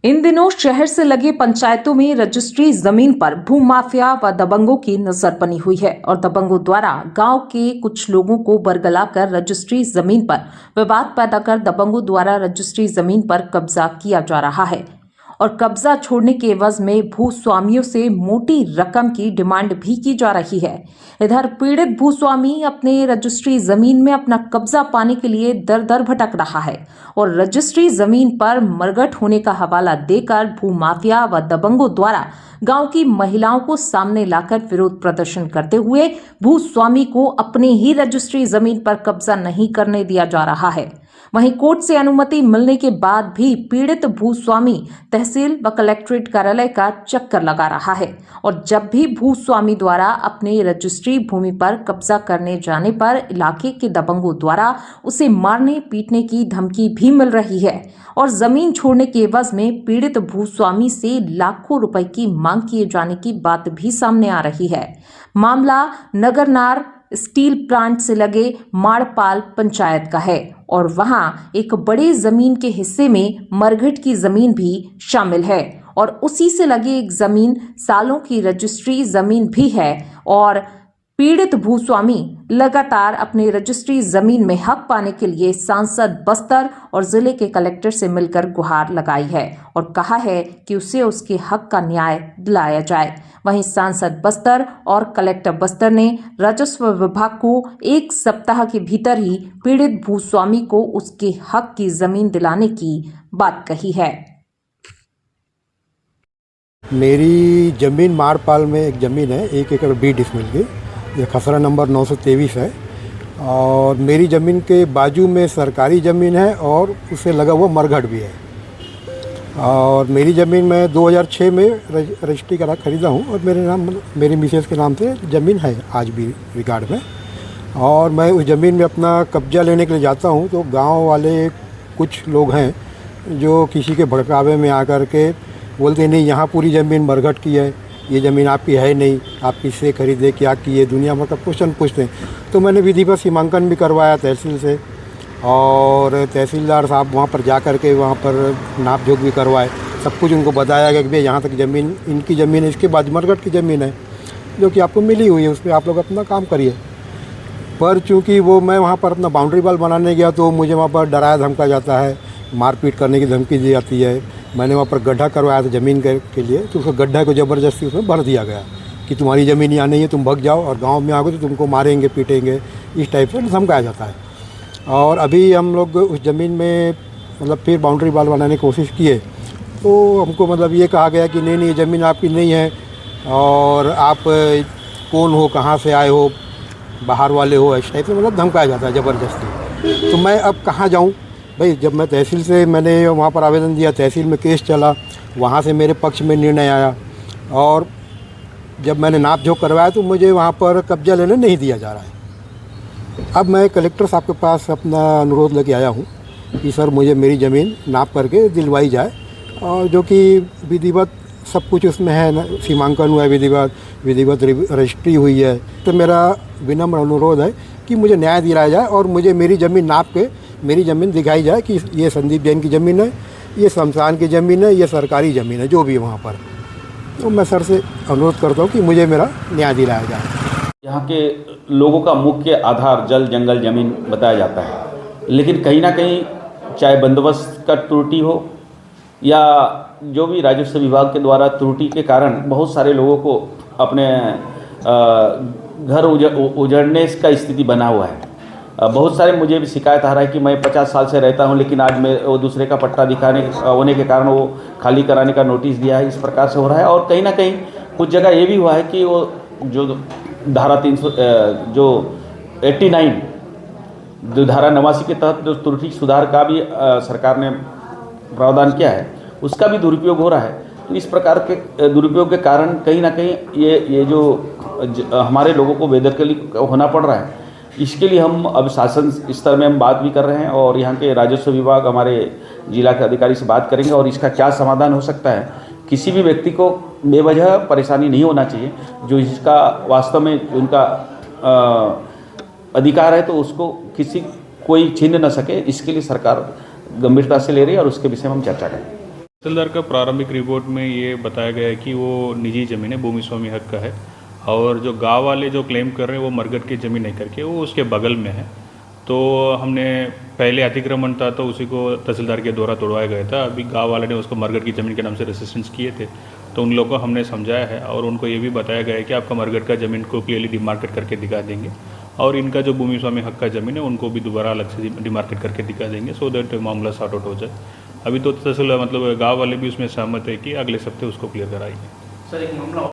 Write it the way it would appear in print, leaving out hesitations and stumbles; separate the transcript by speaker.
Speaker 1: इन दिनों शहर से लगे पंचायतों में रजिस्ट्री जमीन पर भूमाफिया व दबंगों की नजर बनी हुई है और दबंगों द्वारा गांव के कुछ लोगों को बरगलाकर रजिस्ट्री जमीन पर विवाद पैदा कर दबंगों द्वारा रजिस्ट्री जमीन पर कब्जा किया जा रहा है और कब्जा छोड़ने के एवज में भूस्वामियों से मोटी रकम की डिमांड भी की जा रही है। इधर पीड़ित भूस्वामी अपने रजिस्ट्री जमीन में अपना कब्जा पाने के लिए दर दर भटक रहा है और रजिस्ट्री जमीन पर मरगट होने का हवाला देकर भूमाफिया व दबंगों द्वारा गांव की महिलाओं को सामने लाकर विरोध प्रदर्शन करते हुए भूस्वामी को अपनी ही रजिस्ट्री जमीन पर कब्जा नहीं करने दिया जा रहा है। वहीं कोर्ट से अनुमति मिलने के बाद भी पीड़ित भूस्वामी तहसील व कलेक्ट्रेट कार्यालय का चक्कर लगा रहा है और जब भी भूस्वामी द्वारा अपने रजिस्ट्री भूमि पर कब्जा करने जाने पर इलाके के दबंगों द्वारा उसे मारने पीटने की धमकी भी मिल रही है और जमीन छोड़ने के एवज में पीड़ित भूस्वामी से लाखों रुपए की मांग किए जाने की बात भी सामने आ रही है। मामला नगरनार स्टील प्लांट से लगे माड़पाल पंचायत का है और वहां एक बड़े जमीन के हिस्से में मरघट की जमीन भी शामिल है और उसी से लगी एक जमीन सालों की रजिस्ट्री जमीन भी है और पीड़ित भूस्वामी लगातार अपने रजिस्ट्री जमीन में हक पाने के लिए सांसद बस्तर और जिले के कलेक्टर से मिलकर गुहार लगाई है और कहा है कि उसे उसके हक का न्याय दिलाया जाए। वहीं सांसद बस्तर और कलेक्टर बस्तर ने राजस्व विभाग को 1 सप्ताह के भीतर ही पीड़ित भूस्वामी को उसके हक की जमीन दिलाने की बात कही है।
Speaker 2: मेरी जमीन माड़पाल में एक ज़मीन है 1 एकड़ 20 डिसमिल की, ये खसरा नंबर 923 है और मेरी ज़मीन के बाजू में सरकारी ज़मीन है और उससे लगा हुआ मरघट भी है और मेरी ज़मीन में 2006 में रजिस्ट्री करा खरीदा हूँ और मेरी मिसेस के नाम से ज़मीन है आज भी रिकॉर्ड में। और मैं उस ज़मीन में अपना कब्जा लेने के लिए जाता हूँ तो गांव वाले कुछ लोग हैं जो किसी के भड़कावे में आकर के बोलते नहीं यहाँ पूरी ज़मीन मरघट की है, ये ज़मीन आपकी है नहीं, आप किससे खरीदे, क्या किए, दुनिया भर का क्वेश्चन पूछते हैं। तो मैंने विधिवत सीमांकन भी करवाया तहसील से और तहसीलदार साहब वहाँ पर जा कर के वहाँ पर नाप जोख भी करवाए, सब कुछ उनको बताया गया कि भाई यहाँ तक ज़मीन इनकी ज़मीन है, इसके बाद मरघट की ज़मीन है जो कि आपको मिली हुई है, उस पर आप लोग अपना काम करिए। पर चूँकि वो मैं वहाँ पर अपना बाउंड्री वॉल बनाने गया तो मुझे वहाँ पर डराया धमका जाता है, मारपीट करने की धमकी दी जाती है। मैंने वहाँ पर गड्ढा करवाया था ज़मीन के लिए तो उसको गड्ढा को ज़बरदस्ती उसमें भर दिया गया कि तुम्हारी ज़मीन यहाँ नहीं है, तुम भग जाओ और गांव में आओगे तो तुमको मारेंगे पीटेंगे, इस टाइप से धमकाया जाता है। और अभी हम लोग उस ज़मीन में मतलब फिर बाउंड्री वॉल बनाने की कोशिश किए तो हमको मतलब ये कहा गया कि नहीं ये ज़मीन आपकी नहीं है और आप कौन हो, कहाँ से आए हो, बाहर वाले हो, इस टाइप से मतलब धमकाया जाता है ज़बरदस्ती। तो मैं अब कहाँ जाऊँ भाई? जब मैं तहसील से मैंने वहाँ पर आवेदन दिया, तहसील में केस चला, वहाँ से मेरे पक्ष में निर्णय आया और जब मैंने नाप जोख करवाया तो मुझे वहाँ पर कब्जा लेने नहीं दिया जा रहा है। अब मैं कलेक्टर साहब के पास अपना अनुरोध लेके आया हूँ कि सर मुझे मेरी ज़मीन नाप करके दिलवाई जाए और जो कि विधिवत सब कुछ उसमें है ना, सीमांकन हुआ है, विधिवत रजिस्ट्री हुई है। तो मेरा विनम्र अनुरोध है कि मुझे न्याय दिलाया जाए और मुझे मेरी ज़मीन नाप के मेरी ज़मीन दिखाई जाए कि ये संदीप जैन की ज़मीन है, ये शमशान की ज़मीन है, ये सरकारी ज़मीन है जो भी वहाँ पर। तो मैं सर से अनुरोध करता हूँ कि मुझे मेरा न्याय दिलाया जाए।
Speaker 3: यहाँ के लोगों का मुख्य आधार जल जंगल ज़मीन बताया जाता है, लेकिन कहीं ना कहीं चाहे बंदोबस्त का त्रुटि हो या जो भी राजस्व विभाग के द्वारा त्रुटि के कारण बहुत सारे लोगों को अपने घर उजड़ने का स्थिति बना हुआ है। बहुत सारे मुझे भी शिकायत आ रहा है कि मैं 50 साल से रहता हूं लेकिन आज मैं वो दूसरे का पट्टा दिखाने होने के कारण वो खाली कराने का नोटिस दिया है, इस प्रकार से हो रहा है। और कहीं ना कहीं कुछ जगह ये भी हुआ है कि वो जो धारा 300 जो 89 जो धारा 89 के तहत जो त्रुटि सुधार का भी सरकार ने प्रावधान किया है, उसका भी दुरुपयोग हो रहा है। तो इस प्रकार के दुरुपयोग के कारण कहीं ना कहीं ये जो हमारे लोगों को बेदखली होना पड़ रहा है, इसके लिए हम अब शासन स्तर में हम बात भी कर रहे हैं और यहाँ के राजस्व विभाग हमारे जिला के अधिकारी से बात करेंगे और इसका क्या समाधान हो सकता है। किसी भी व्यक्ति को बेवजह परेशानी नहीं होना चाहिए, जो इसका वास्तव में उनका अधिकार है तो उसको कोई छीन न सके, इसके लिए सरकार गंभीरता से ले रही है और उसके विषय में हम चर्चा करेंगे।
Speaker 4: तहसीलदार का प्रारंभिक रिपोर्ट में ये बताया गया है कि वो निजी ज़मीन है, भूमि स्वामी हक का है, और जो गांव वाले जो क्लेम कर रहे हैं वो मरगट की ज़मीन नहीं करके वो उसके बगल में है। तो हमने पहले अतिक्रमण था तो उसी को तहसीलदार के द्वारा तोड़वाया गया था। अभी गांव वाले ने उसको मरगट की ज़मीन के नाम से रेजिस्टेंस किए थे, तो उन लोगों को हमने समझाया है और उनको ये भी बताया गया है कि आपका मरगट का ज़मीन को क्लियरली डिमार्केट करके दिखा देंगे, और इनका जो भूमि स्वामी हक का ज़मीन है उनको भी दोबारा अलग से डिमार्केट करके दिखा देंगे, सो दैट मामला सॉर्ट आउट हो जाए। अभी तो तहसील गाँव वाले भी उसमें सहमत है कि अगले हफ्ते उसको क्लियर कराएंगे।
Speaker 5: सर, एक मामला